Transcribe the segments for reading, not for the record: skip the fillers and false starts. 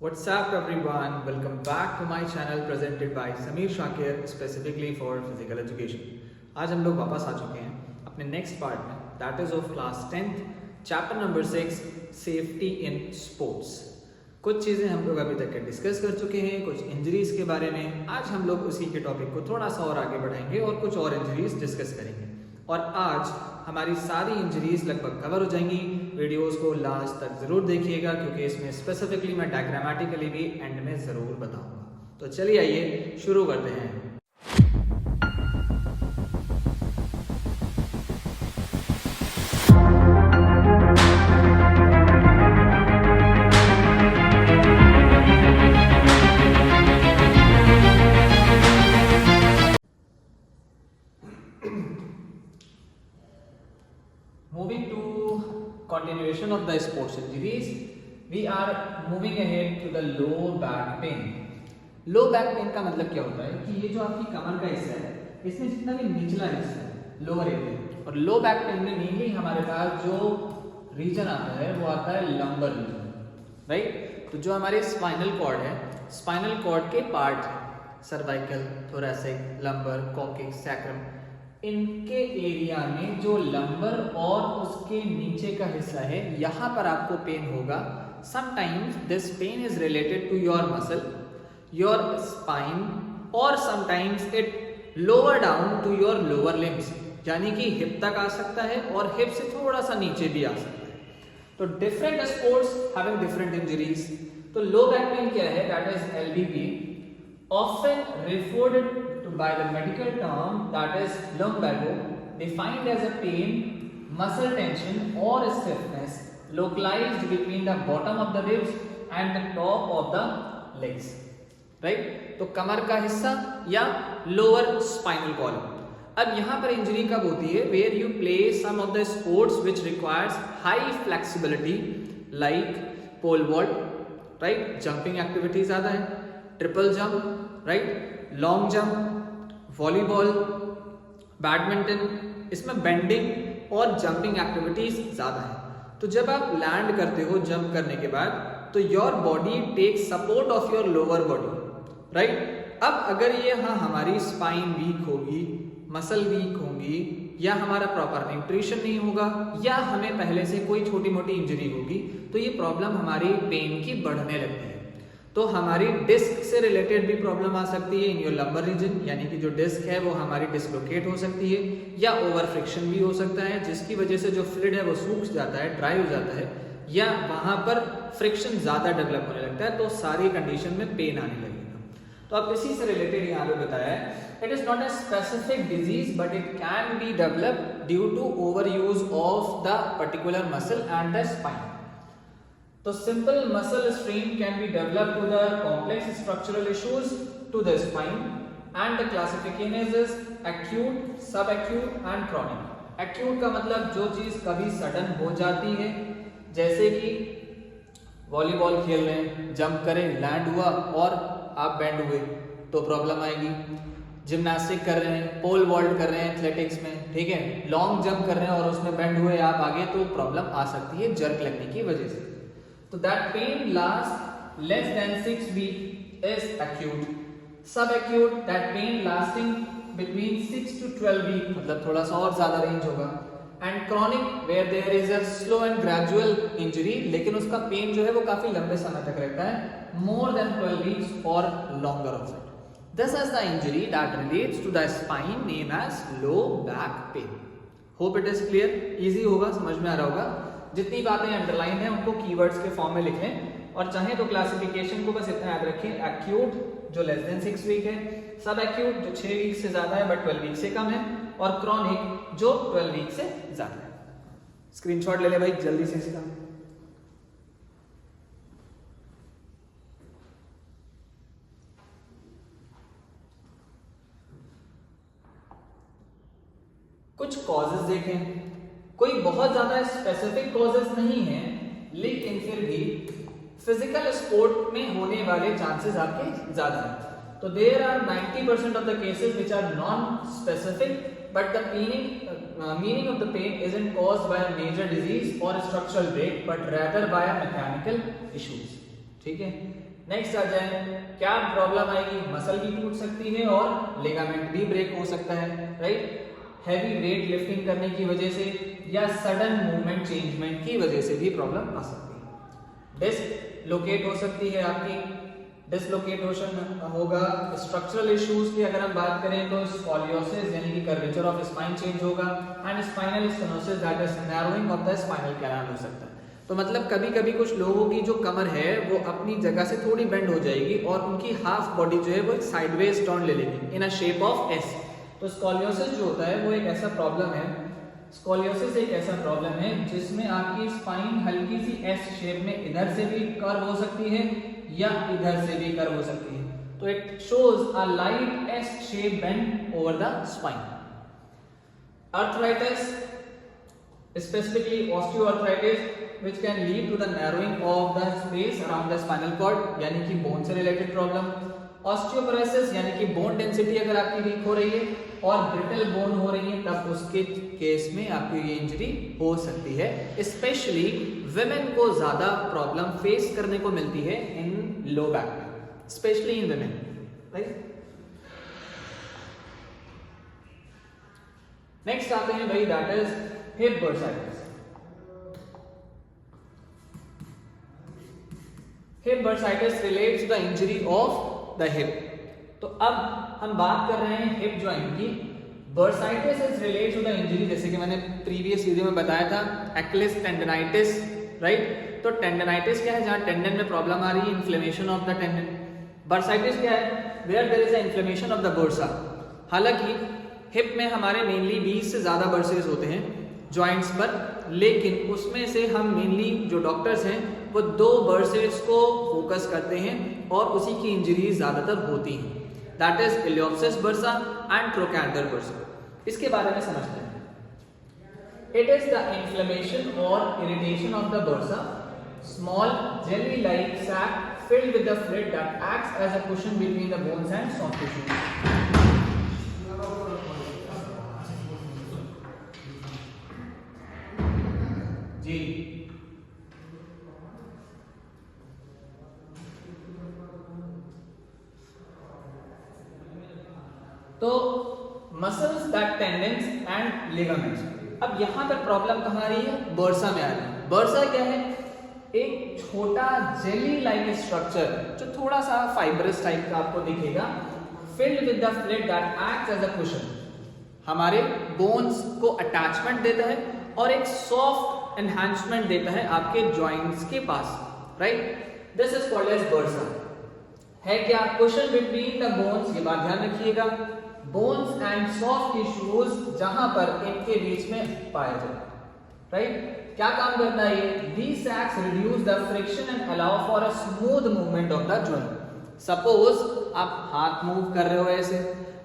What's up everyone? Welcome back to my channel presented by Sameer Shakir specifically for physical education. आज हम लोग वापस आ चुके हैं अपने नेक्स्ट पार्ट में, that is of class 10th chapter number 6 safety in sports. कुछ चीज़ें हम लोग अभी तक डिस्कस कर चुके हैं, कुछ इंजरीज के बारे में। आज हम लोग उसी के टॉपिक को थोड़ा सा और आगे बढ़ाएंगे और कुछ और इंजरीज डिस्कस करेंगे। और आज हमारी सारी इंजरीज लगभग कवर हो जाएंगी। वीडियोस को लास्ट तक ज़रूर देखिएगा क्योंकि इसमें स्पेसिफिकली मैं डायग्रामेटिकली भी एंड में ज़रूर बताऊंगा। तो चलिए आइए शुरू करते हैं। Moving to continuation of the sports injuries, we are moving ahead to the low back pain. Low back pen का मतलब क्या होता है कि ये जो आपकी कमर का हिस्सा है, इसमें जितना भी निचला हिस्सा है लोअर एरिया, और लो बैक पेन में मेनली हमारे पास जो रीजन आता है वो आता है लंबर रीजन, राइट। तो जो हमारे स्पाइनल कॉर्ड है, स्पाइनल कॉर्ड के part cervical, thoracic, lumbar, coccyx, sacrum, इनके एरिया में जो लंबर और उसके नीचे का हिस्सा है, यहाँ पर आपको पेन होगा। Sometimes this pain is related to your muscle, your spine, और sometimes it lower down to your lower limbs, यानी कि हिप तक आ सकता है और हिप से थोड़ा सा नीचे भी आ सकता है। तो different sports having different injuries. तो लो बैक पेन क्या है? That is LBP, often referred to by the medical term that is lumbago, defined as a pain, muscle tension or stiffness localized between the bottom of the ribs and the top of the legs, right? तो कमर का हिस्सा या lower spinal column. अब यहाँ पर injury कब होती है? Where you play some of the sports which requires high flexibility like pole vault, right, jumping activity ज्यादा है, triple jump, right, long jump, volleyball, badminton, इसमें बेंडिंग और जंपिंग एक्टिविटीज ज्यादा है। तो जब आप लैंड करते हो जंप करने के बाद, तो your body take support of your lower body, right. अब अगर ये हमारी स्पाइन वीक होगी, मसल वीक होंगी, या हमारा प्रॉपर न्यूट्रिशन नहीं होगा, या हमें पहले से कोई छोटी मोटी इंजरी होगी, तो ये प्रॉब्लम हमारी पेन की बढ़ने लगती है। तो हमारी डिस्क से रिलेटेड भी प्रॉब्लम आ सकती है इन योर लंबर रीजन, यानी कि जो डिस्क है वो हमारी डिसलोकेट हो सकती है, या ओवर फ्रिक्शन भी हो सकता है जिसकी वजह से जो फ्लूइड है वो सूख जाता है, ड्राई हो जाता है, या वहां पर फ्रिक्शन ज्यादा डेवलप होने लगता है, तो सारी कंडीशन में पेन आने लगेगा। तो अब इसी से रिलेटेड यहाँ पे बताया है, it is not a specific disease but it can be develop due to over use of the particular muscle and the spine. तो simple muscle strain can be developed to the complex structural issues to the spine, and the classification is acute, subacute and chronic. Acute का मतलब जो चीज कभी sudden हो जाती है, जैसे कि वॉलीबॉल खेल रहे हैं, जंप करें, लैंड हुआ और आप बेंड हुए तो प्रॉब्लम आएगी। जिम्नास्टिक कर रहे हैं, पोल वॉल्ट कर रहे हैं एथलेटिक्स में, ठीक है, लॉन्ग जंप कर रहे हैं और उसमें बेंड हुए आप आगे, तो प्रॉब्लम आ सकती है जर्क लगने की वजह से। तो that pain lasts less than 6 weeks is acute. Subacute, that pain lasting between 6 to 12 weeks, मतलब थोड़ा सा और ज्यादा रेंज होगा। And chronic, where there is a slow and gradual injury, लेकिन उसका पेन जो है वो काफी लंबे समय तक रहता है, more than 12 weeks or longer of it. This is the injury that relates to the spine named as low back pain. Hope it is clear, easy होगा, समझ में आ रहा होगा। जितनी बातें अंडरलाइन है उनको कीवर्ड्स के फॉर्म में लिख लें, और चाहे तो क्लासिफिकेशन को बस इतना याद रखें, एक्यूट जो लेस देन 6 वीक है, सब एक्यूट जो 6 वीक से ज्यादा है बट 12 वीक से कम है, और क्रॉनिक जो 12 वीक से ज्यादा है। स्क्रीनशॉट ले ले भाई जल्दी से इसका। कुछ कॉजेज देखें, कोई बहुत ज्यादा स्पेसिफिक कॉजेज नहीं है, लेकिन फिर भी फिजिकल स्पोर्ट में होने वाले चांसेस आपके ज्यादा हैं। तो there are 90% of the cases which are non specific, but the meaning of the pain isn't caused by a major disease or a structural break, but rather by a mechanical issues. ठीक है। Next आ जाए, क्या problem आएगी, muscle भी टूट सकती है और लिगामेंट भी ब्रेक हो सकता है, राइट। हैवी वेट लिफ्टिंग करने की वजह से या सडन मूवमेंट चेंजमेंट की वजह से भी प्रॉब्लम आ सकती है। डिसलोकेट हो सकती है आपकी, डिसलोकेशन होगा। स्ट्रक्चरल इश्यूज की अगर हम बात करें तो स्कॉलियोसिस यानी कि कर्वेचर ऑफ स्पाइन चेंज होगा and spinal stenosis that is narrowing of the spinal canal हो सकता है। तो मतलब कभी कभी कुछ लोगों की जो कमर है वो अपनी जगह से थोड़ी बेंड हो जाएगी और उनकी हाफ बॉडी जो है वो साइडवेज टर्न ले लेगी इन अ शेप ऑफ एस। तो स्कॉलियोसिस जो होता है वो एक ऐसा प्रॉब्लम है, स्कॉलियोसिस एक ऐसा प्रॉब्लम है जिसमें आपकी स्पाइन हल्की सी एस शेप में इधर से भी कर्व हो सकती है या इधर से भी कर्व हो सकती है। तो it shows a light S shape bend over the spine. Arthritis, specifically osteoarthritis which can lead to the narrowing of the space around the spinal cord यानी कि बोन से रिलेटेड प्रॉब्लम। ऑस्टियोपोरोसिस यानी कि bone density अगर आपकी week हो रही है और ब्रिटल बोन हो रही है तब उसके केस में आपकी ये इंजरी हो सकती है। स्पेशली वुमेन को ज्यादा प्रॉब्लम फेस करने को मिलती है इन लो बैक में, specially in women, right. Next आते हैं भाई, that is hip bursitis. Hip bursitis relates to the injury of the hip. तो अब हम बात कर रहे हैं हिप जॉइंट की। Bursitis is relates to the injury, जैसे कि मैंने प्रीवियस वीडियो में बताया था, एक्लिस टेंडनाइटिस, राइट। तो टेंडनाइटिस क्या है, जहां टेंडन में प्रॉब्लम आ रही है, inflammation of the tendon. Bursitis क्या है, where there is a inflammation of the bursa. हालांकि हिप में हमारे मेनली 20 से ज्यादा बर्सेस होते हैं जॉइंट्स पर, लेकिन उसमें से हम मेनली जो डॉक्टर्स हैं वो 2 बर्सेस को फोकस करते हैं और उसी की इंजरीज ज्यादातर होती हैं, that is iliopsoas bursa and trochanter bursa. इसके बारे में समझते हैं। इट इज द इन्फ्लेमेशन और irritation of the bursa, small jelly like sac filled with the fluid that acts as a cushion between the bones and soft tissue. जी तो muscles that tendons and ligaments. अब यहां पर problem कहां आ रही है, bursa में आ रही है। बर्सा क्या है, एक छोटा जेली लाइक स्ट्रक्चर जो थोड़ा सा फाइब्रस टाइप का आपको दिखेगा, filled with the fluid that acts as a cushion, हमारे बोन्स को अटैचमेंट देता है और एक सॉफ्ट एनहांसमेंट देता है आपके जॉइंट्स के पास, right. This is called as bursa. है क्या, कुशन बिटवीन द बोन्स, ये बात ध्यान रखिएगा, बोन्स एंड सॉफ्ट टिश्यूज जहां पर इनके बीच में पाए जाए, राइट। क्या काम करता है ये, these sacs reduce the friction and allow for a smooth movement of the joint। Suppose आप हाथ मूव कर रहे हो ऐसे,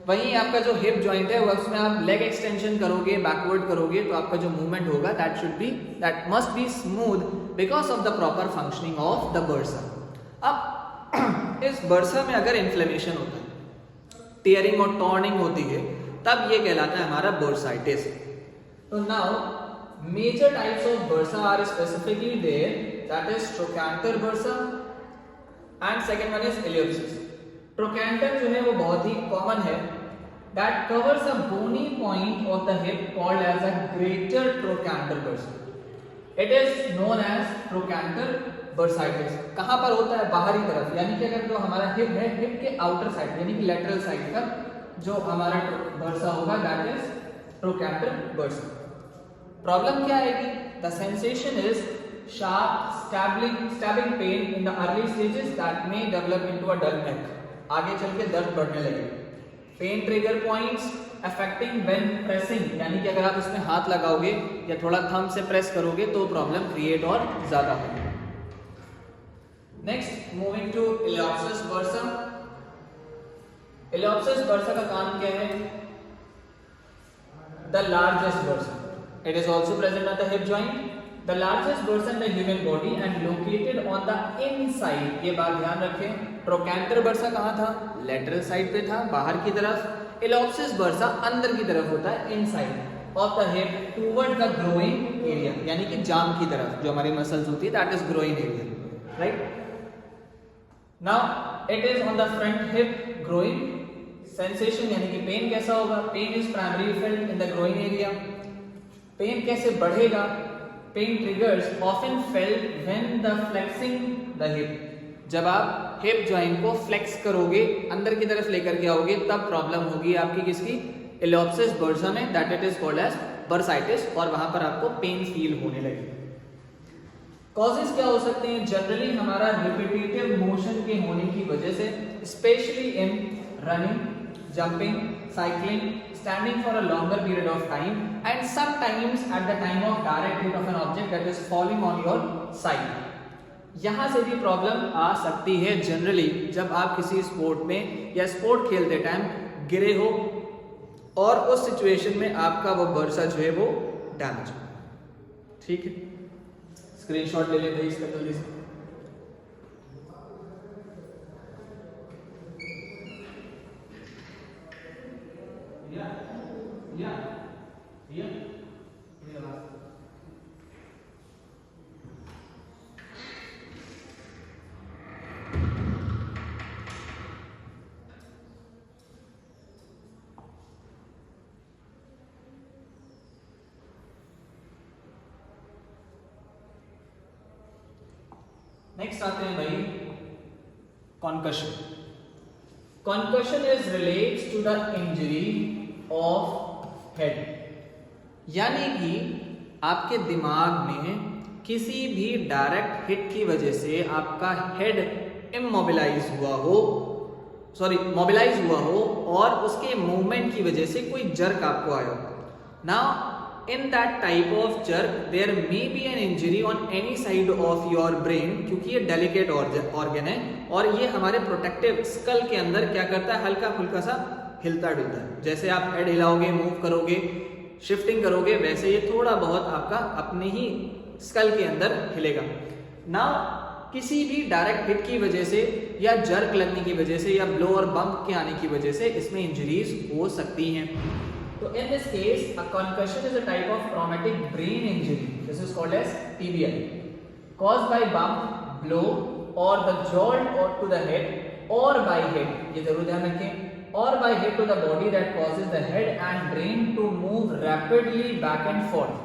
वहीं आपका जो हिप जॉइंट है उसमें आप लेग एक्सटेंशन करोगे, बैकवर्ड करोगे, तो आपका जो मूवमेंट होगा that must be smooth because of the proper functioning of the bursa. अब इस बर्सा में अगर इन्फ्लेमेशन होता है, टीयरिंग और टॉर्निंग होती है, तब ये कहलाता है हमारा बर्साइटिस। तो now major types of bursa are specifically there, that is trochanter bursa and second one is iliopsis। trochanter जो है वो बहुत ही कॉमन है, that covers a bony point of the hip called as a greater trochanter bursa। it is known as trochanter bursitis। कहाँ पर होता है, बाहरी तरफ, यानी कि अगर जो हमारा हिप है, हिप के आउटर साइड यानी कि लेटरल साइड का जो हमारा बर्सा होगा that is trochanter bursa। Problem क्या आएगी, the sensation is sharp stabbing pain in the early stages that may develop into a dull neck. आगे चल के दर्द बढ़ने लगे। Pain trigger points affecting when pressing, यानी कि अगर आप उसमें हाथ लगाओगे या थोड़ा थंब से प्रेस करोगे तो प्रॉब्लम क्रिएट और ज्यादा होगी। Next moving to iliopsoas bursa. Iliopsoas bursa का काम क्या है, the largest bursa. It is also present at the hip joint, the largest bursa in the human body and located on the inside। ये बात ध्यान रखें, ट्रोकैंटर बर्सा कहाँ था, लेटरल साइड पे था, बाहर की तरफ। इलियोप्सिस बर्सा अंदर की तरफ होता है, inside of the hip toward the groin area, यानी कि जाम की तरफ जो हमारी मसल्स होती है that is groin area, right. Now it is on the front hip groin sensation यानी कि पेन कैसा होगा, pain is primary felt in the groin area. Pain कैसे बढ़ेगा, pain triggers often felt when the flexing the hip. जब आप hip joint को flex करोगे, अंदर की तरफ लेकर के आओगे, तब प्रॉब्लम होगी आपकी किसकी, इलियोप्सिस बुर्सा में, that it is called as bursitis, और वहां पर आपको पेन फील होने लगेगा। कॉजेस क्या हो सकते हैं, जनरली हमारा रिपीटेटिव मोशन के होने की वजह से, specially in running, jumping, cycling, standing for a longer period of time, and sometimes at the time of direct hit of an object that is falling on your side. यहां से भी problem आ सकती है जनरली जब आप किसी sport में या स्पोर्ट खेलते टाइम गिरे हो और उस सिचुएशन में आपका वो बर्सा जो है वो डैमेज हो। ठीक है, स्क्रीनशॉट ले लेते हैं इसका जल्दी से। नेक्स्ट आते हैं भाई concussion. Concussion is relates to the injury of head, यानी कि आपके दिमाग में किसी भी डायरेक्ट हिट की वजह से आपका हेड इमोबिलाइज हुआ हो, मोबिलाइज हुआ हो, और उसके मूवमेंट की वजह से कोई जर्क आपको आया हो। Now in that type of jerk there may be an injury on any side of your brain, क्योंकि ये delicate organ है और ये हमारे protective skull के अंदर क्या करता है, हल्का फुल्का सा हिलता डुलता है। जैसे आप हेड हिलाओगे, मूव करोगे, शिफ्टिंग करोगे, वैसे ये थोड़ा बहुत आपका अपने ही स्कल के अंदर हिलेगा। नाउ किसी भी डायरेक्ट हिट की वजह से या जर्क लगने की वजह से या ब्लो और बम्प के आने की वजह से इसमें इंजरीज हो सकती हैं। So in this case, a concussion is a type of traumatic brain injury. This is called as TBI, caused by bump, blow, or the jolt or to the head, or by hit. ये जरूर ध्यान रखें, or by hit to the body that causes the head and brain to move rapidly back and forth.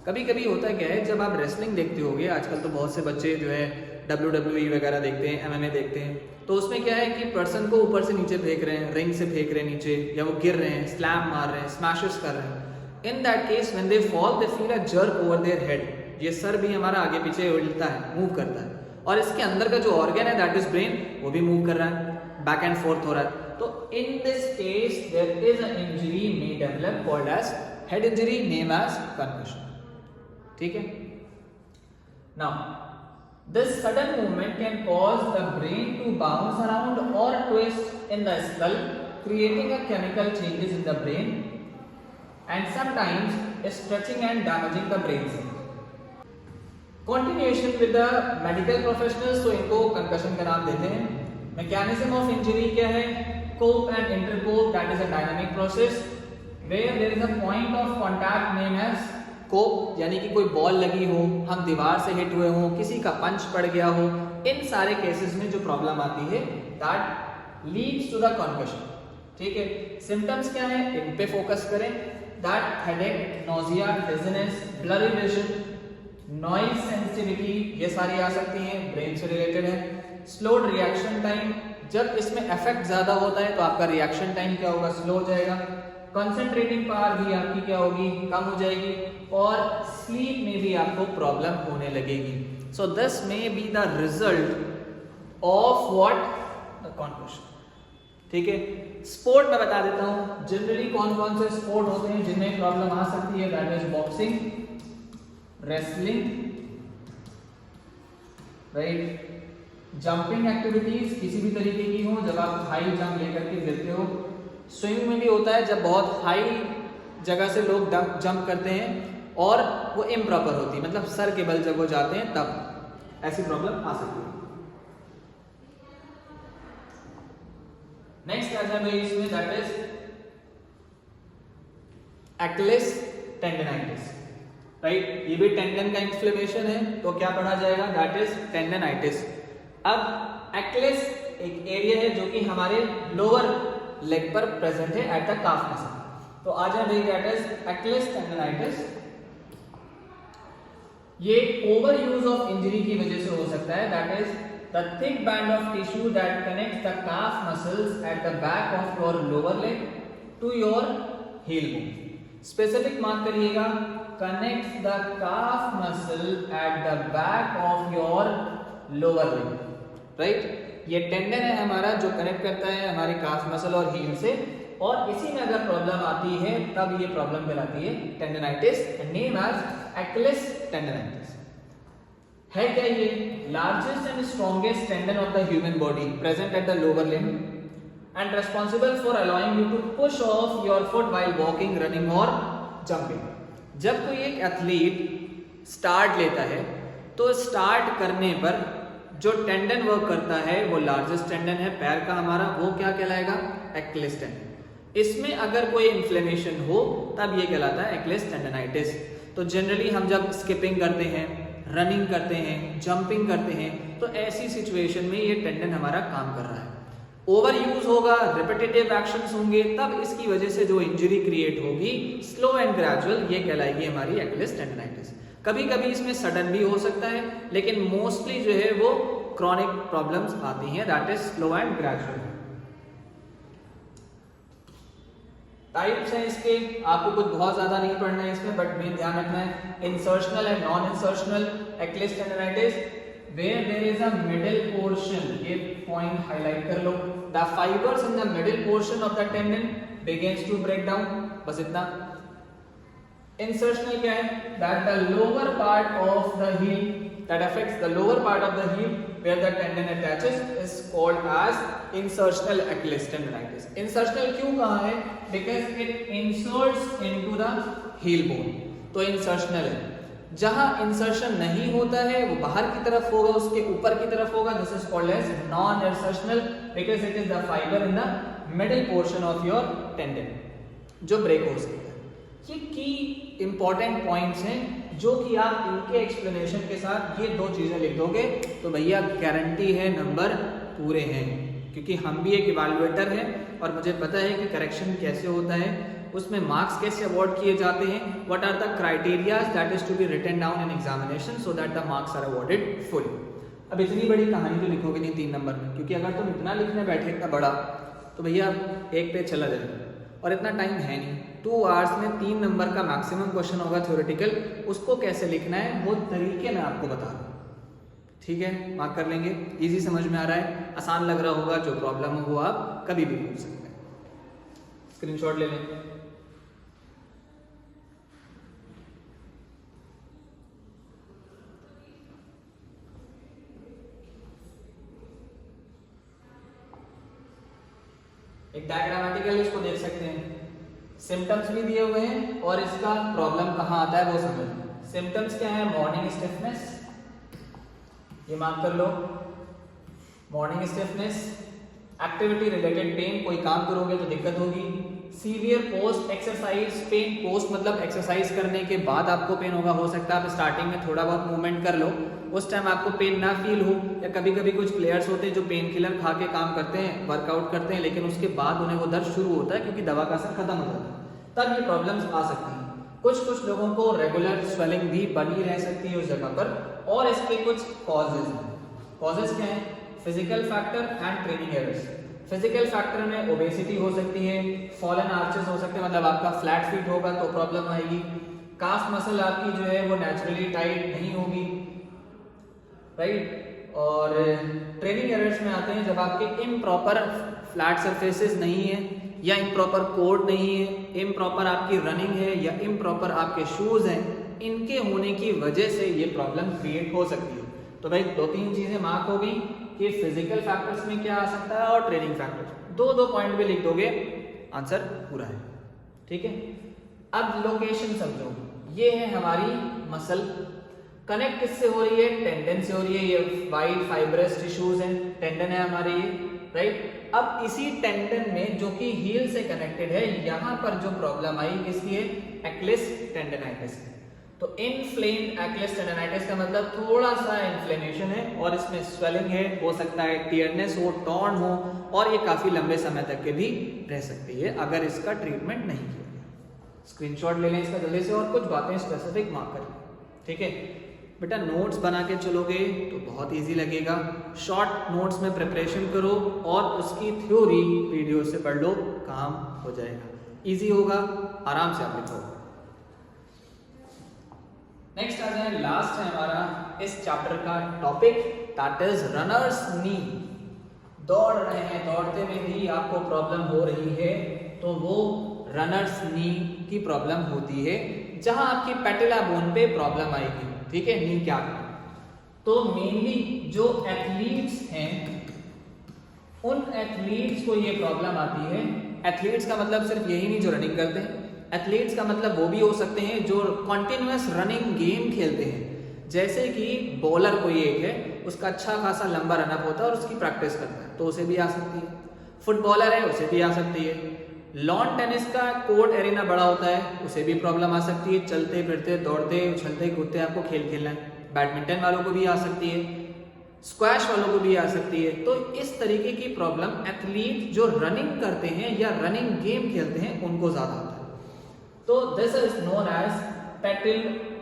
कभी कभी होता क्या है, जब आप रेसलिंग देखते होगे, आजकल तो बहुत से बच्चे जो है WWE वगैरह देखते हैं, MMA देखते हैं, तो उसमें क्या है कि पर्सन को ऊपर से नीचे फेंक रहे हैं, रिंग से फेंक रहे हैं नीचे, या वो गिर रहे हैं, स्लैम मार रहे हैं, स्मैशेस कर रहे हैं। In that case when they fall they feel a jerk over their head. ये सर भी हमारा आगे पीछे उलटता है, मूव करता है, और इसके अंदर का जो ऑर्गन है दैट इज ब्रेन, वो भी मूव कर रहा है, बैक एंड फोर्थ हो रहा है। तो in this case there is a injury may develop called as head injury, name as concussion. ठीक है, now this sudden movement can cause the brain to bounce around or twist in the skull, creating a chemical changes in the brain and sometimes stretching and damaging the brain cells. Continuation with the medical professionals, तो इनको concussion का नाम देते हैं। Mechanism of injury क्या है? Cope and intercope, that is a dynamic process where there is a point of contact named as कोप, यानी कि कोई बॉल लगी हो, हम दीवार से हिट हुए हो, किसी का पंच पड़ गया हो, इन सारे केसेस में जो प्रॉब्लम आती है that leads to the concussion. ठीक है, सिम्टम्स क्या है, इन पे फोकस करें, that headache, nausea, dizziness, blurry vision, noise sensitivity, ये सारी आ सकती हैं, ब्रेन से रिलेटेड है। स्लोड रिएक्शन टाइम, जब इसमें इफेक्ट ज्यादा होता है तो आपका रिएक्शन टाइम क्या होगा, स्लो हो जाएगा। कंसंट्रेटिंग पावर भी आपकी क्या होगी, कम हो जाएगी, और स्लीप में भी आपको प्रॉब्लम होने लगेगी। So this may be the result of what, the concussion. ठीक है, स्पोर्ट में बता देता हूं जनरली कौन कौन से स्पोर्ट होते हैं जिनमें प्रॉब्लम आ सकती है, that is boxing, wrestling, right, jumping activities किसी भी तरीके की हो, जब आप हाई जंप लेकर के गिरते हो। स्विंग में भी होता है, जब बहुत हाई जगह से लोग जंप करते हैं और वो इम्प्रॉपर होती है, मतलब सर के बल जब वो जाते हैं तब ऐसी प्रॉब्लम आ सकती है। नेक्स्ट आ जाए इसमें, दैट इज एक्लेस टेंडनाइटिस, राइट। ये भी टेंडन का इन्फ्लेमेशन है, तो क्या पढ़ा जाएगा, दैट इज टेंडनाइटिस। अब एक्लिस एक एरिया है जो कि हमारे लोअर लेग पर प्रेजेंट है एट द काफ मसल। तो आ जाए भाई, दैट इज एक्लिस टेंडनाइटिस। ये ओवर यूज ऑफ इंजरी की वजह से हो सकता है। That is the thick band of tissue that connects the calf muscles at the back of your lower leg to your heel bone. Specific mark करिएगा, connects the calf muscle eight the back of your lower leg, right. ये tendon है हमारा जो connect करता है हमारे calf muscle और heal से, और इसी में अगर प्रॉब्लम आती है तब ये प्रॉब्लम कहलाती है tendinitis, name as Achilles tendinitis. है क्या ये? Largest and strongest tendon of the human body present at the lower limb and responsible for allowing you to push off your foot while walking, running और jumping. जब कोई एक athlete start लेता है तो स्टार्ट करने पर जो टेंडन वर्क करता है वो लार्जेस्ट टेंडन है पैर का हमारा, वो क्या कहलाएगा? Achilles tendon. इसमें अगर कोई इन्फ्लेमेशन हो तब ये कहलाता है एक्लिस टेंडनाइटिस। तो जनरली हम जब स्किपिंग करते हैं, रनिंग करते हैं, जंपिंग करते हैं, तो ऐसी सिचुएशन में ये टेंडन हमारा काम कर रहा है। ओवर यूज होगा, रिपीटेटिव एक्शंस होंगे, तब इसकी वजह से जो इंजरी क्रिएट होगी स्लो एंड ग्रेजुअल, ये कहलाएगी हमारी एक्लिस टेंडनाइटिस। कभी कभी इसमें सडन भी हो सकता है, लेकिन मोस्टली जो है वो क्रॉनिक प्रॉब्लम्स आती हैं, that is slow and gradual. Types हैं इसके, आपको कुछ बहुत ज्यादा नहीं पढ़ना है इसमें, बट मेन ध्यान रखना है insertional and non insertional Achilles tendinitis where there is a middle portion, ये पॉइंट हाईलाइट कर लो, the fibers in the middle portion of the tendon begins to break down, बस इतना। Insertional क्या है? That the lower part of the heel that affects the lower part of the heel where the tendon attaches is called as insertional Achilles tendonitis. Insertional क्यों कहा है? Because it inserts into the heel bone, तो insertional है। जहां insertion नहीं होता है वो बाहर की तरफ होगा, उसके ऊपर की तरफ होगा, this is called as non insertional because it is the fiber in the middle portion of your tendon जो ब्रेक हो सकता है। ये की इंपॉर्टेंट पॉइंट्स हैं जो कि आप इनके एक्सप्लेनेशन के साथ ये दो चीजें लिख दोगे तो भैया गारंटी है नंबर पूरे हैं, क्योंकि हम भी एक इवैल्यूएटर हैं और मुझे पता है कि करेक्शन कैसे होता है, उसमें मार्क्स कैसे अवॉर्ड किए जाते हैं, what are the criterias that is to be written down in examination so that the marks are awarded full. अब इतनी बड़ी कहानी तो लिखोगे नहीं 3 नंबर में, क्योंकि अगर तुम इतना लिखने बैठे इतना बड़ा तो भैया एक पेज चला जाएगा, और इतना टाइम है नहीं। 2 आवर्स में 3 नंबर का मैक्सिमम क्वेश्चन होगा थ्योरेटिकल, उसको कैसे लिखना है वो तरीके मैं आपको बता दूँ, ठीक है? मार्क कर लेंगे। इजी समझ में आ रहा है, आसान लग रहा होगा, जो प्रॉब्लम हो वो आप कभी भी पूछ सकते हैं। स्क्रीनशॉट ले लें। एक डायग्रामेटिकल इसको देख सकते हैं, सिम्टम्स भी दिए हुए हैं और इसका प्रॉब्लम कहाँ आता है वो समझ। सिम्टम्स क्या है? मॉर्निंग स्टिफनेस, ये मार्क कर लो, morning stiffness, activity related pain, कोई काम करोगे तो दिक्कत होगी, severe post exercise pain, post मतलब एक्सरसाइज करने के बाद आपको पेन होगा, हो सकता है आप स्टार्टिंग में थोड़ा बहुत मूवमेंट कर लो, उस टाइम आपको पेन ना फील हो, या कभी कभी कुछ प्लेयर्स होते हैं जो पेन किलर खा के काम करते हैं, वर्कआउट करते हैं, लेकिन उसके बाद उन्हें वो दर्द शुरू होता है क्योंकि दवा का असर खत्म हो जाता है, तब ये प्रॉब्लम्स आ सकती हैं। कुछ लोगों को रेगुलर स्वेलिंग भी बनी रह सकती है उस जगह पर, और इसके कुछ कॉजेज हैं। कॉजेज क्या है? Physical factor and training errors. Physical factor में ओबेसिटी हो सकती है, फॉलन आर्चेस हो सकते हैं, मतलब आपका फ्लैट फीट होगा तो प्रॉब्लम आएगी, काफ मसल आपकी जो है वो नेचुरली टाइट नहीं होगी, राइट। और ट्रेनिंग एरर्स में आते हैं जब आपके इम्प्रॉपर फ्लैट सरफेसेस नहीं है, या इम्प्रॉपर कोड नहीं है, इम्प्रॉपर आपकी रनिंग है, या इम्प्रॉपर आपके शूज हैं, इनके होने की वजह से ये प्रॉब्लम क्रिएट हो सकती है। तो भाई 2-3 चीजें मार्क हो गई कि फिजिकल फैक्टर्स में क्या आ सकता है और ट्रेनिंग फैक्टर्स, 2 पॉइंट भी लिख दोगे आंसर पूरा है, ठीक है। अब लोकेशन समझो, ये है हमारी मसल, कनेक्ट किससे हो रही है? टेंडन से हो रही है, ये वाइड फाइब्रस टिश्यूज हैं, टेंडन है हमारे ये, राइट। अब इसी टेंडन में जो कि हील से कनेक्टेड है, यहां पर जो प्रॉब्लम आई किसकी है? Achilles tendinitis. तो इन्फ्लेम्ड एक्लेस टेंडनाइटिस का मतलब थोड़ा सा इन्फ्लेमेशन है और इसमें स्वेलिंग है, हो सकता है टियरनेस हो, टॉर्न हो, और ये काफी लंबे समय तक के भी रह सकती है अगर इसका ट्रीटमेंट नहीं किया गया। स्क्रीनशॉट ले लें इसका जल्दी से और कुछ बातें स्पेसिफिक मार्क करें, ठीक है बेटा। नोट्स बना के चलोगे तो बहुत इजी लगेगा। शॉर्ट नोट्स में प्रिपरेशन करो और उसकी थ्योरी वीडियो से पढ़ लो, काम हो जाएगा, इजी होगा, आराम से आप लिखोगे। नेक्स्ट आ जाए, लास्ट है हमारा इस चैप्टर का टॉपिक, दैट इज रनर्स नी। दौड़ रहे हैं, दौड़ते में भी आपको प्रॉब्लम हो रही है तो वो रनर्स नी की प्रॉब्लम होती है, जहां आपकी पैटेला बोन पे प्रॉब्लम आएगी, ठीक है, नी क्या। तो मेनली जो एथलीट्स हैं उन एथलीट्स को ये प्रॉब्लम आती है। एथलीट्स का मतलब सिर्फ यही नहीं जो रनिंग करते हैं, एथलीट्स का मतलब वो भी हो सकते हैं जो कॉन्टिन्यूअस रनिंग गेम खेलते हैं। जैसे कि बॉलर कोई एक है, उसका अच्छा खासा लंबा रनअप होता है और उसकी प्रैक्टिस करता है, तो उसे भी आ सकती है। फुटबॉलर है, उसे भी आ सकती है। लॉन टेनिस का कोर्ट एरिना बड़ा होता है, उसे भी प्रॉब्लम आ सकती है। चलते फिरते दौड़ते उछलते कूदते आपको खेल खेलना है। बैडमिंटन वालों को भी आ सकती है, स्क्वैश वालों को भी आ सकती है। तो इस तरीके की प्रॉब्लम एथलीट जो रनिंग करते हैं या रनिंग गेम खेलते हैं उनको ज्यादा होता है। तो this is known as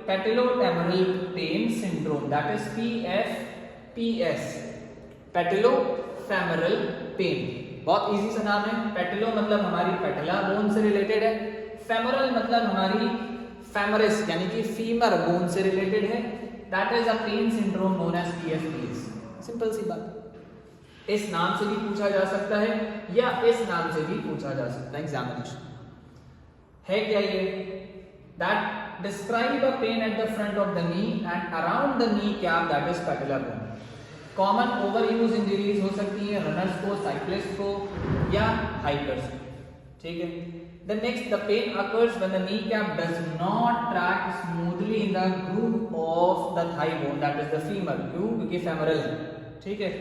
patellofemoral pain syndrome, that is PFPS, patellofemoral pain. बहुत इजी सा नाम है। पैटेलो मतलब हमारी पैटेला बोन से रिलेटेड है, फेमरल मतलब हमारी फेमरिस यानी कि फीमर बोन से रिलेटेड है। That is a pain syndrome known as PFPS। Simple सी बात। इस नाम से भी पूछा जा सकता है या इस नाम से भी पूछा जा सकता है एग्जामिनेशन। है क्या ये? That describe a pen at the front of the knee and around the knee cap, that is पैटेला bone. Common over use injuries हो सकती है रनर्स को, साइक्लिस्ट को या हाइकर्स को, ठीक है। The next, the pain occurs when the knee cap does not track smoothly in the groove of the thigh bone, that is the femur, क्यों? क्योंकि फेमरल है, ठीक है।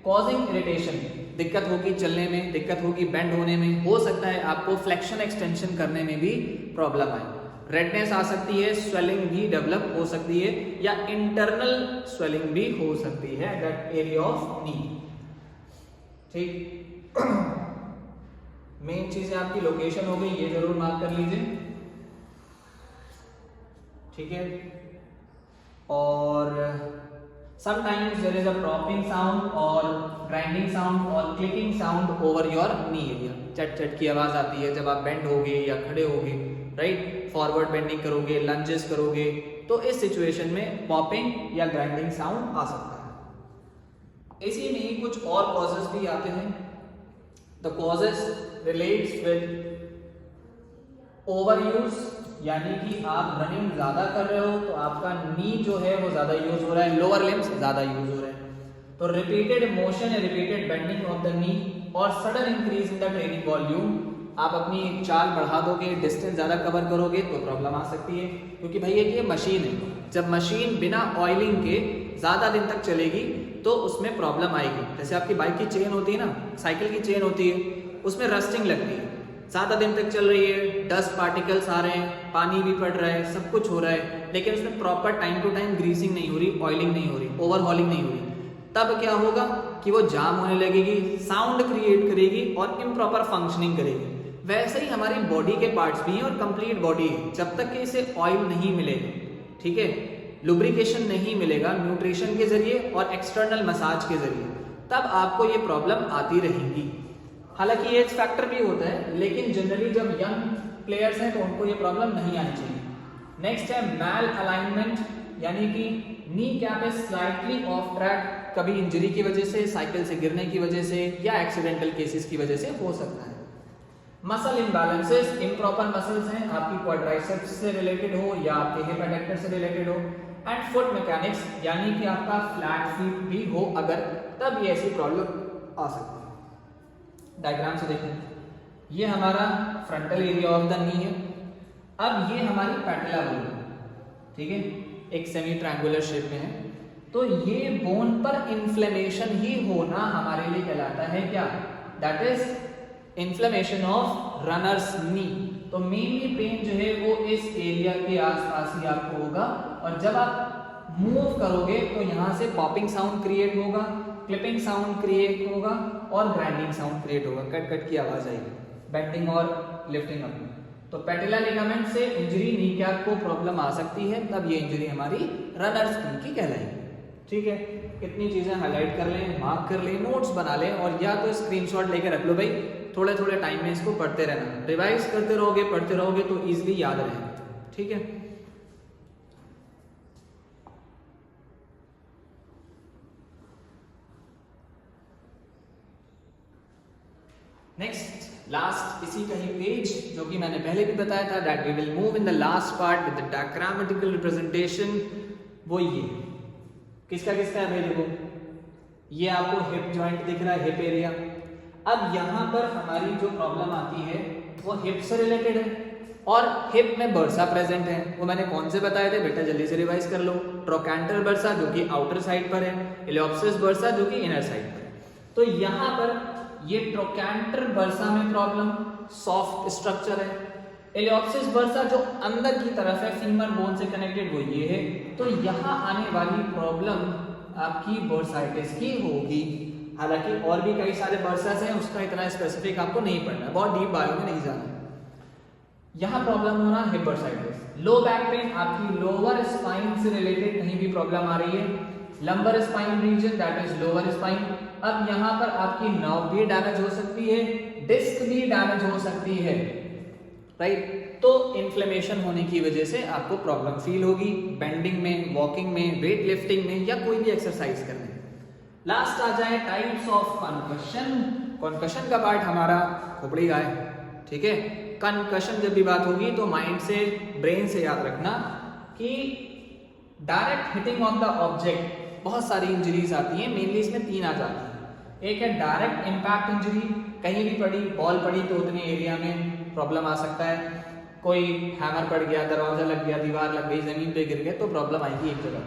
कॉजिंग इरिटेशन, दिक्कत होगी चलने में, दिक्कत होगी बेंड होने में, हो सकता है आपको फ्लेक्शन एक्सटेंशन करने में भी प्रॉब्लम आए। रेडनेस आ सकती है, स्वेलिंग भी डेवलप हो सकती है या इंटरनल स्वेलिंग भी हो सकती है दैट एरिया ऑफ नी, ठीक। मेन चीज है आपकी लोकेशन हो गई, ये जरूर मार्क कर लीजिए, ठीक है। और sometimes there is a popping sound or grinding sound or clicking sound over your knee area। चट चट की आवाज आती है जब आप बेंड होगे या खड़े होगे, राइट। फॉरवर्ड बेंडिंग करोगे, लंजेस करोगे, तो इस सिचुएशन में पॉपिंग या ग्राइंडिंग साउंड आ सकता है। इसी में ही कुछ और कॉजेस भी आते हैं। The causes relates with overuse, यानी कि आप रनिंग ज्यादा कर रहे हो तो आपका नी जो है वो ज्यादा यूज हो रहा है, लोअर लिम्स ज्यादा यूज हो रहे हैं। तो रिपीटेड मोशन या repeated bending of the knee और sudden increase in the training volume, आप अपनी चाल बढ़ा दोगे, डिस्टेंस ज्यादा कवर करोगे तो प्रॉब्लम आ सकती है। क्योंकि भैया ये मशीन है, जब मशीन बिना ऑयलिंग के ज्यादा दिन तक चलेगी तो उसमें प्रॉब्लम आएगी। जैसे आपकी बाइक की चेन होती है ना, साइकिल की चेन होती है, उसमें रस्टिंग लगती है, ज्यादा दिन तक चल रही है, डस्ट पार्टिकल्स आ रहे हैं, पानी भी पड़ रहा है, सब कुछ हो रहा है, लेकिन उसमें proper time to time greasing नहीं हो रही, ऑयलिंग नहीं हो रही, ओवरहॉलिंग नहीं हो रही, तब क्या होगा कि वो जाम होने लगेगी, साउंड क्रिएट करेगी और इम्प्रॉपर फंक्शनिंग करेगी। वैसे ही हमारी बॉडी के पार्ट्स भी हैं और कंप्लीट बॉडी है, जब तक कि इसे ऑयल नहीं मिलेगा, ठीक है, लुब्रिकेशन नहीं मिलेगा न्यूट्रिशन के जरिए और एक्सटर्नल मसाज के जरिए, तब आपको ये प्रॉब्लम आती रहेगी। हालांकि एज फैक्टर भी होता है, लेकिन जनरली जब यंग प्लेयर्स हैं तो उनको ये प्रॉब्लम नहीं आनी चाहिए। नेक्स्ट है मैल अलाइनमेंट, यानी कि knee cap is slightly of track, कभी इंजरी की वजह से, साइकिल से गिरने की वजह से या एक्सीडेंटल केसेस की वजह से हो सकता है। मसल इम्बैलेंसेस, इम्प्रॉपर मसल्स हैं, आपकी क्वाड्राइसेप्स से रिलेटेड हो या आपके हिप एडक्टर से रिलेटेड हो। एंड फुट मैकेनिक्स, यानी कि आपका फ्लैट फीट भी हो अगर, तब ये ऐसी प्रॉब्लम आ सकती है। डायग्राम से देखें, ये हमारा फ्रंटल एरिया ऑफ द नी है, अब ये हमारी पैटेला बोन है, ठीक है, एक सेमी ट्रायंगुलर शेप में है। तो ये बोन पर इन्फ्लेमेशन ही होना हमारे लिए कहलाता है क्या? That is inflammation of runners knee. तो मेनली पेन जो है वो इस एरिया के आसपास ही आपको होगा, और जब आप मूव करोगे तो यहाँ से पॉपिंग साउंड क्रिएट होगा, क्लिपिंग साउंड क्रिएट होगा और ग्राइंडिंग साउंड क्रिएट होगा, कट कट की आवाज आएगी बेंडिंग और लिफ्टिंग अप में। तो पैटेला लिगामेंट से इंजरी नी कैप को प्रॉब्लम आ सकती है, तब ये इंजरी हमारी रनर्स पिन की कहलाएगी। ठीक है, इतनी चीजें हाईलाइट कर लें, मार्क कर लें, नोट्स बना लें, और या तो स्क्रीनशॉट लेकर रख लो भाई, थोड़े थोड़े टाइम में इसको पढ़ते रहना, रिवाइज करते रहोगे पढ़ते रहोगे तो इजीली याद रहेगा। ठीक है, नेक्स्ट लास्ट इसी का ही पेज, जो कि मैंने पहले भी बताया था, that we will move in the last part with the diagrammatical representation. वो ये किसका किसका है भाई, देखो ये आपको हिप जॉइंट दिख रहा है, हिप एरिया। अब यहाँ पर हमारी जो प्रॉब्लम आती है वो हिप से रिलेटेड है, और हिप में बर्सा प्रेजेंट है। वो मैंने कौन से बताए थे बेटा, जल्दी से रिवाइज कर लो। ट्रोकैंटर बर्सा जो कि आउटर साइड पर है, इलियोप्सिस बर्सा जो कि इनर साइड पर है। तो यहाँ पर ये ट्रोकैंटर बर्सा में प्रॉब्लम सॉफ्ट स्ट्रक्चर है, इलियोप्सिस बर्सा जो अंदर की तरफ है फीमर बोन से कनेक्टेड वो ये है। तो यहाँ आने वाली प्रॉब्लम आपकी बर्साइटिस की होगी। हालांकि और भी कई सारे बर्सास हैं, उसका इतना स्पेसिफिक आपको नहीं पढ़ना, बहुत डीप बायो में नहीं जाना। यहाँ प्रॉब्लम होना hip bursitis. Low back pain आपकी लोअर स्पाइन से रिलेटेड कहीं भी प्रॉब्लम आ रही है, lumbar spine region that is lower spine. अब यहाँ पर आपकी नर्व भी डैमेज हो सकती है, डिस्क भी डैमेज हो सकती है, राइट। तो इन्फ्लेमेशन होने की वजह से आपको प्रॉब्लम फील होगी बेंडिंग में, वॉकिंग में, वेट लिफ्टिंग में, या कोई भी एक्सरसाइज करने में। लास्ट आ जाए टाइप्स ऑफ कंकशन। कंकशन का पार्ट हमारा खोपड़ी का है, ठीक है। कंकशन जब भी बात होगी तो माइंड से, ब्रेन से याद रखना कि direct hitting on the object बहुत सारी इंजरीज आती हैं, मेनली इसमें 3 आ जाती हैं। एक है डायरेक्ट इम्पैक्ट इंजरी, कहीं भी पड़ी, बॉल पड़ी तो उतने एरिया में प्रॉब्लम आ सकता है। कोई हैमर पड़ गया, दरवाजा लग गया, दीवार लग गई, जमीन पे गिर गए तो प्रॉब्लम आएगी एक जगह।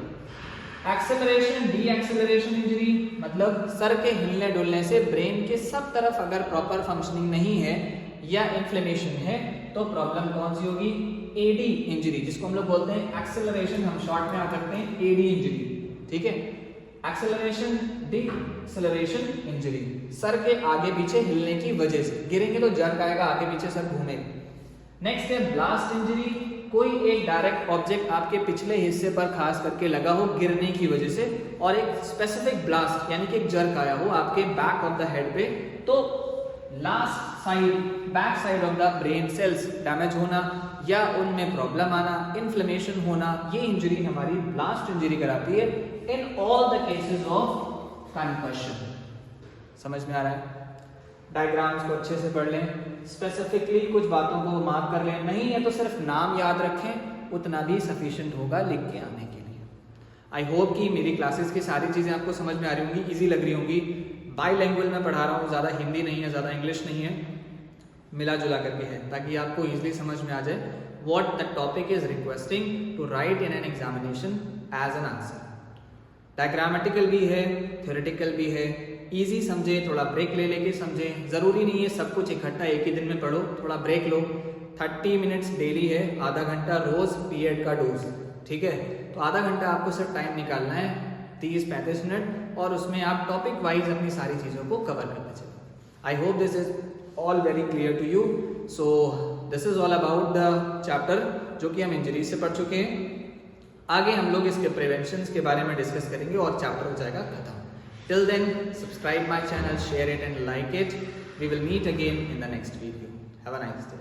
एक्सेलरेशन, डी एक्सेलरेशन इंजरी मतलब सर के हिलने डुलने से ब्रेन के सब तरफ अगर प्रॉपर फंक्शनिंग नहीं है या इन्फ्लेमेशन है तो प्रॉब्लम कौन सी होगी, एडी इंजरी, जिसको हम लोग बोलते हैं एक्सेलरेशन, हम शॉर्ट में आ करते हैं एडी इंजरी, ठीक है। एक्सेलरेशन, डिसेलरेशन इंजरी, सर के आगे पीछे हिलने की वजह से, गिरेंगे तो जर्क आएगा, आगे पीछे सर घूमेगा। नेक्स्ट है ब्लास्ट इंजरी, कोई एक डायरेक्ट ऑब्जेक्ट आपके पिछले हिस्से पर खास करके लगा हो गिरने की वजह से, और एक स्पेसिफिक ब्लास्ट यानी कि एक जर्क आया हो आपके बैक ऑफ द हेड पे, तो last side, back side of the brain cells damage होना या उनमें प्रॉब्लम आना, इन्फ्लेमेशन होना, ये इंजरी हमारी ब्लास्ट इंजरी कराती है in all the cases of concussion. समझ में आ रहा है? डायग्राम्स को अच्छे से पढ़ लें, स्पेसिफिकली कुछ बातों को मार्क कर लें, नहीं है तो सिर्फ नाम याद रखें, उतना भी सफिशिएंट होगा लिख के आने के लिए। आई होप कि मेरी क्लासेस की सारी चीज़ें आपको समझ में आ रही होंगी, इजी लग रही होंगी। बाईलैंग्वेज में पढ़ा रहा हूँ, ज़्यादा हिंदी नहीं है, ज़्यादा इंग्लिश नहीं है, मिला जुला करके है, ताकि आपको इजीली समझ में आ जाए what the topic is requesting to write in an examination as an answer. Diagrammatical भी है, थ्योरेटिकल भी है, इजी समझे, थोड़ा ब्रेक ले लेके समझे। ज़रूरी नहीं है सब कुछ इकट्ठा एक ही दिन में पढ़ो, थोड़ा ब्रेक लो। 30 मिनट्स डेली है, आधा घंटा रोज पीरियड का डोज, ठीक है। तो आधा घंटा आपको सिर्फ टाइम निकालना है, 30-35 मिनट, और उसमें आप टॉपिक वाइज अपनी सारी चीज़ों को कवर करते चलो। I hope this is all very clear to you. So this is all about the chapter जो कि हम इंजरी से पढ़ चुके हैं। आगे हम लोग इसके प्रिवेंशन के बारे में डिस्कस करेंगे और चैप्टर हो जाएगा खत्म। Till then, subscribe my channel, share it and like it. We will meet again in the next video. Have a nice day.